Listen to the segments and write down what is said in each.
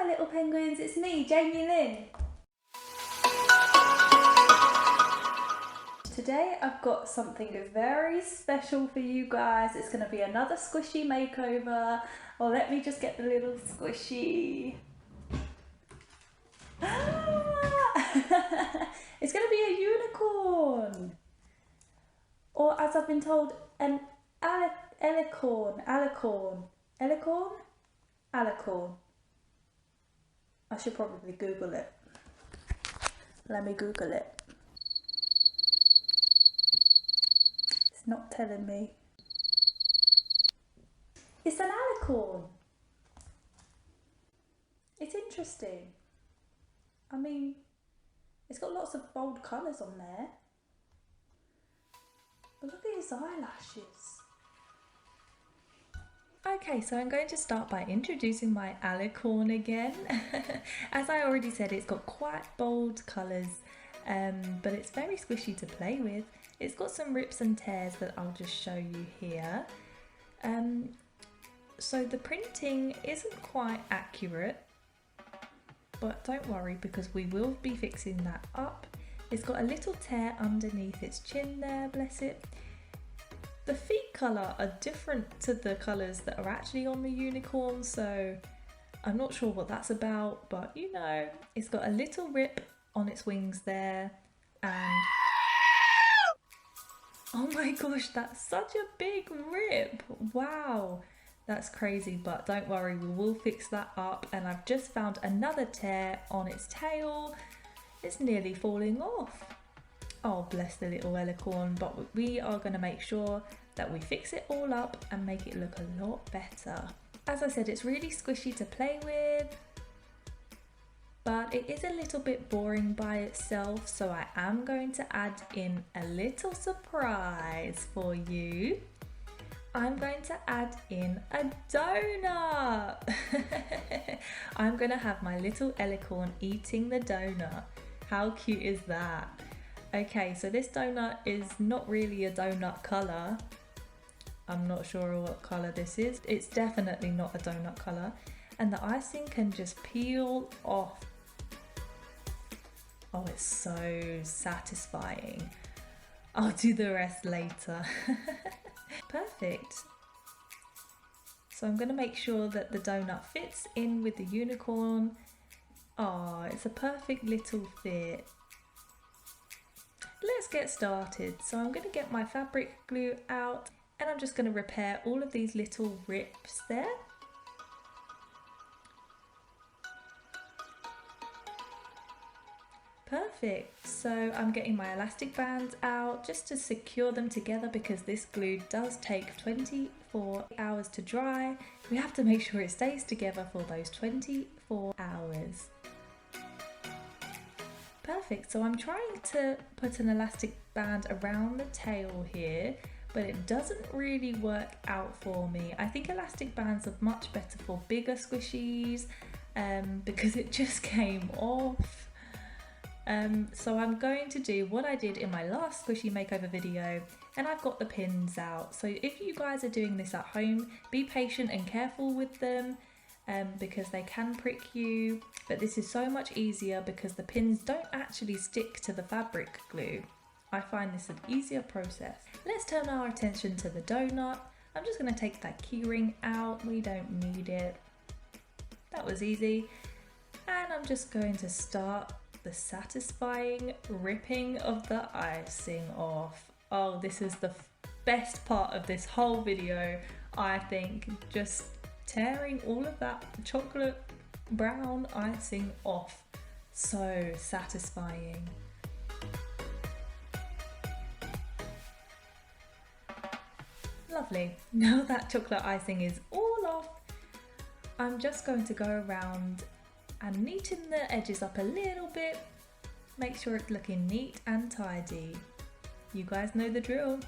Hello little penguins, it's me, Jamie-Lynn. Today I've got something very special for you guys. It's going to be another squishy makeover. Oh, let me just get the little squishy. It's going to be a unicorn. Or as I've been told, an alicorn. I should probably Google it. Let me Google it. It's not telling me. It's an alicorn. It's interesting. I mean, it's got lots of bold colours on there. But look at his eyelashes. Okay, so I'm going to start by introducing my alicorn again. As I already said, it's got quite bold colours, but it's very squishy to play with. It's got some rips and tears that I'll just show you here. So the printing isn't quite accurate, but don't worry because we will be fixing that up. It's got a little tear underneath its chin there, bless it. The feet colour are different to the colours that are actually on the unicorn, so I'm not sure what that's about, but you know, it's got a little rip on its wings there, and oh my gosh, that's such a big rip. Wow, that's crazy, but don't worry, we will fix that up. And I've just found another tear on its tail. It's nearly falling off. Oh, bless the little alicorn, but we are going to make sure that we fix it all up and make it look a lot better. As I said, it's really squishy to play with, but it is a little bit boring by itself, so I am going to add in a little surprise for you. I'm going to add in a donut. I'm going to have my little alicorn eating the donut. How cute is that? Okay, so this donut is not really a donut colour. I'm not sure what colour this is. It's definitely not a donut colour. And the icing can just peel off. Oh, it's so satisfying. I'll do the rest later. Perfect. So I'm going to make sure that the donut fits in with the unicorn. Oh, it's a perfect little fit. Let's get started. So I'm going to get my fabric glue out and I'm just going to repair all of these little rips there. Perfect. So I'm getting my elastic bands out just to secure them together because this glue does take 24 hours to dry. We have to make sure it stays together for those 24 hours. Perfect, so I'm trying to put an elastic band around the tail here, but it doesn't really work out for me. I think elastic bands are much better for bigger squishies because it just came off. So I'm going to do what I did in my last squishy makeover video, and I've got the pins out. So if you guys are doing this at home, be patient and careful with them. Because they can prick you, but this is so much easier because the pins don't actually stick to the fabric glue. I find this an easier process. Let's turn our attention to the donut. I'm just going to take that keyring out, we don't need it. That was easy. And I'm just going to start the satisfying ripping of the icing off. Oh, this is the best part of this whole video, I think. Just tearing all of that chocolate brown icing off. So satisfying. Lovely. Now that chocolate icing is all off, I'm just going to go around and neaten the edges up a little bit. Make sure it's looking neat and tidy. You guys know the drill.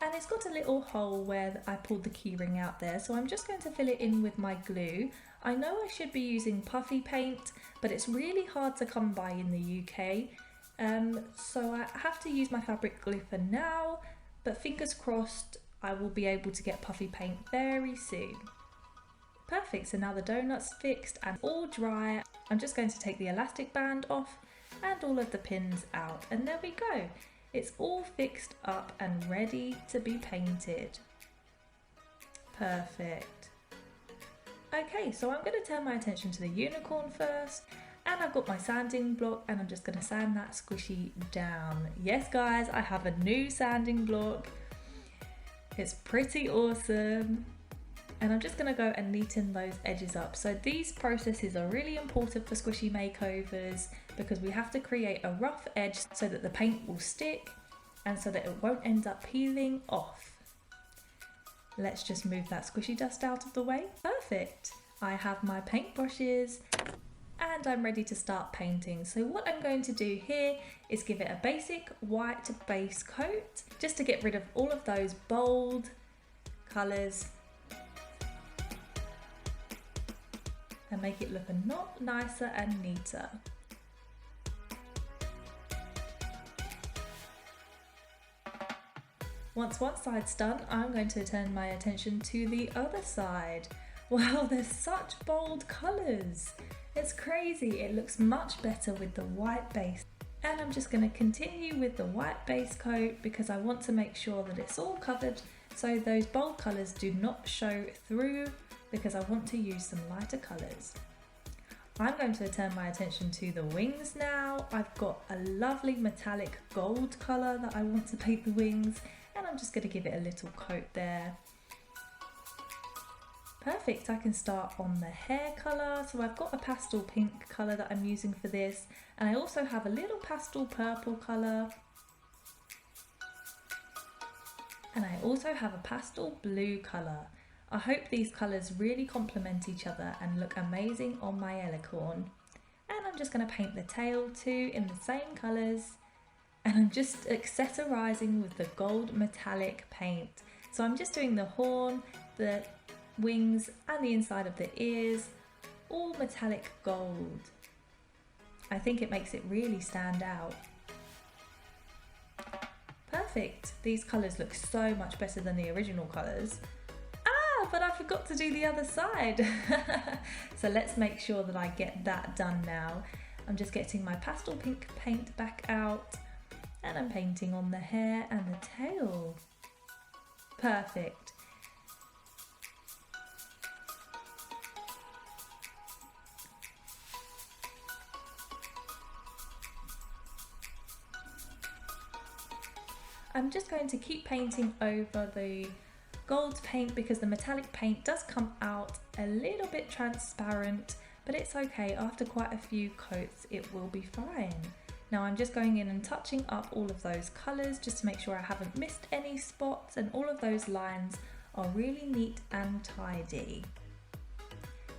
And it's got a little hole where I pulled the keyring out there, so I'm just going to fill it in with my glue. I know I should be using puffy paint, but it's really hard to come by in the UK, so I have to use my fabric glue for now, but fingers crossed I will be able to get puffy paint very soon. Perfect, so now the donut's fixed and all dry. I'm just going to take the elastic band off and all of the pins out, and there we go. It's all fixed up and ready to be painted. Perfect. Okay, so I'm going to turn my attention to the unicorn first, and I've got my sanding block and I'm just going to sand that squishy down. Yes guys, I have a new sanding block. It's pretty awesome. And I'm just going to go and neaten those edges up. So these processes are really important for squishy makeovers because we have to create a rough edge so that the paint will stick and so that it won't end up peeling off. Let's just move that squishy dust out of the way. Perfect. I have my paint brushes and I'm ready to start painting. So what I'm going to do here is give it a basic white base coat just to get rid of all of those bold colours and make it look a lot nicer and neater. Once one side's done, I'm going to turn my attention to the other side. Wow, there's such bold colours. It's crazy. It looks much better with the white base. And I'm just going to continue with the white base coat because I want to make sure that it's all covered so those bold colours do not show through, because I want to use some lighter colours. I'm going to turn my attention to the wings now. I've got a lovely metallic gold colour that I want to paint the wings, and I'm just going to give it a little coat there. Perfect, I can start on the hair colour. So I've got a pastel pink colour that I'm using for this, and I also have a little pastel purple colour. And I also have a pastel blue colour. I hope these colours really complement each other and look amazing on my alicorn. And I'm just going to paint the tail too in the same colours. And I'm just accessorising with the gold metallic paint. So I'm just doing the horn, the wings and the inside of the ears, all metallic gold. I think it makes it really stand out. Perfect. These colours look so much better than the original colours. But I forgot to do the other side. So let's make sure that I get that done now. I'm just getting my pastel pink paint back out and I'm painting on the hair and the tail. Perfect. I'm just going to keep painting over the gold paint because the metallic paint does come out a little bit transparent, but it's okay. After quite a few coats it will be fine. Now I'm just going in and touching up all of those colours just to make sure I haven't missed any spots and all of those lines are really neat and tidy.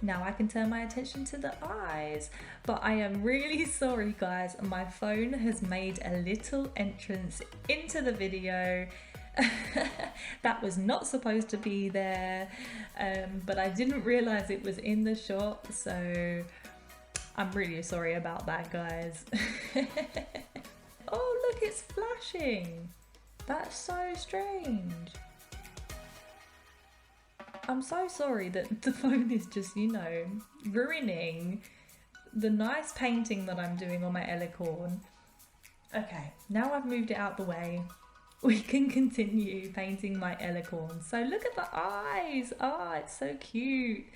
Now I can turn my attention to the eyes, but I am really sorry guys, my phone has made a little entrance into the video. That was not supposed to be there, but I didn't realize it was in the shot, so I'm really sorry about that guys. Oh look, it's flashing. That's so strange. I'm so sorry that the phone is just, you know, ruining the nice painting that I'm doing on my alicorn. Okay, now I've moved it out the way. We can continue painting my alicorn. So look at the eyes. Ah, it's so cute.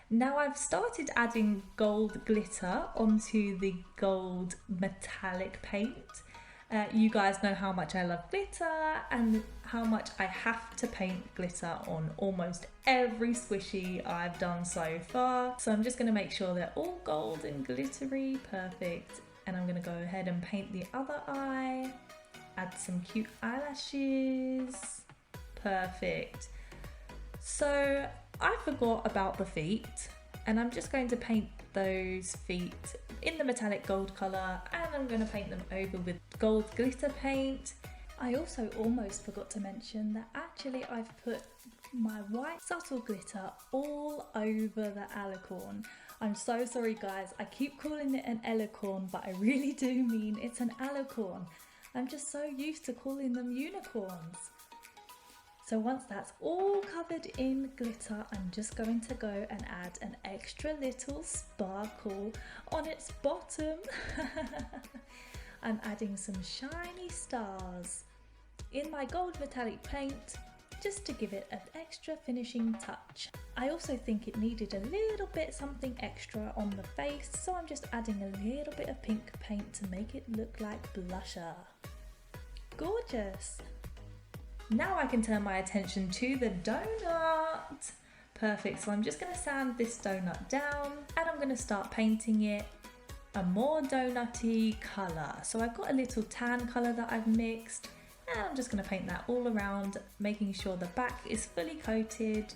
Now I've started adding gold glitter onto the gold metallic paint. You guys know how much I love glitter and how much I have to paint glitter on almost every squishy I've done so far. So I'm just going to make sure they're all gold and glittery. Perfect. And I'm going to go ahead and paint the other eye. Add some cute eyelashes. Perfect. So I forgot about the feet, and I'm just going to paint those feet in the metallic gold colour, and I'm going to paint them over with gold glitter paint. I also almost forgot to mention that actually I've put my white subtle glitter all over the alicorn. I'm so sorry guys, I keep calling it an alicorn, but I really do mean it's an alicorn. I'm just so used to calling them unicorns. So once that's all covered in glitter, I'm just going to go and add an extra little sparkle on its bottom. I'm adding some shiny stars in my gold metallic paint just to give it an extra finishing touch. I also think it needed a little bit something extra on the face, so I'm just adding a little bit of pink paint to make it look like blusher. Gorgeous! Now I can turn my attention to the donut. Perfect, so I'm just going to sand this donut down and I'm going to start painting it a more donutty colour. So I've got a little tan colour that I've mixed and I'm just going to paint that all around, making sure the back is fully coated.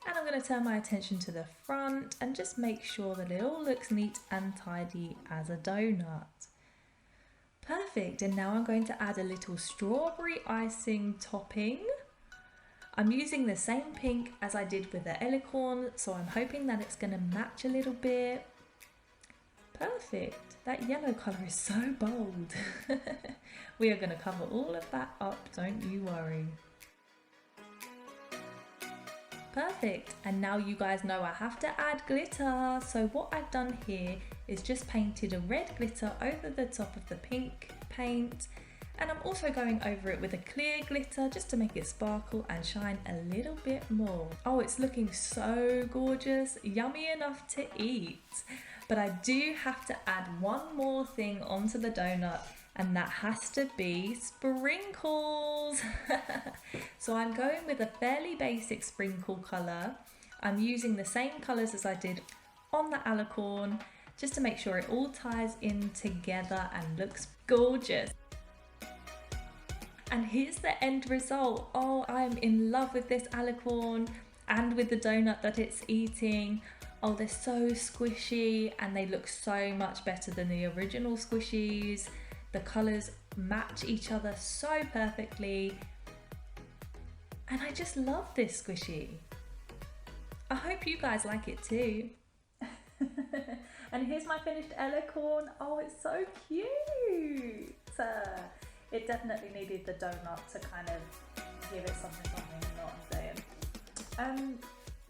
And I'm going to turn my attention to the front and just make sure that it all looks neat and tidy as a donut. Perfect, and now I'm going to add a little strawberry icing topping. I'm using the same pink as I did with the Elicorn, so I'm hoping that it's going to match a little bit. Perfect, that yellow colour is so bold. We are going to cover all of that up, don't you worry. Perfect, and now you guys know I have to add glitter. So what I've done here is just painted a red glitter over the top of the pink paint, and I'm also going over it with a clear glitter just to make it sparkle and shine a little bit more. Oh, it's looking so gorgeous, yummy enough to eat. But I do have to add one more thing onto the donut, and that has to be sprinkles. So I'm going with a fairly basic sprinkle colour. I'm using the same colours as I did on the alicorn, just to make sure it all ties in together and looks gorgeous. And here's the end result. Oh, I'm in love with this alicorn and with the donut that it's eating. Oh, they're so squishy and they look so much better than the original Squishies. The colours match each other so perfectly. And I just love this squishy. I hope you guys like it too. And here's my finished alicorn. Oh, it's so cute. It definitely needed the donut to kind of give it something, you know what I'm saying?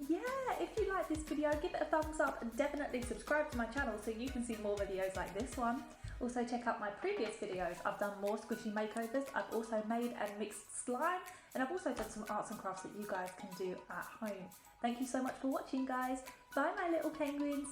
Yeah, if you like this video, give it a thumbs up and definitely subscribe to my channel so you can see more videos like this one. Also check out my previous videos. I've done more squishy makeovers. I've also made and mixed slime, and I've also done some arts and crafts that you guys can do at home. Thank you so much for watching, guys. Bye, my little penguins.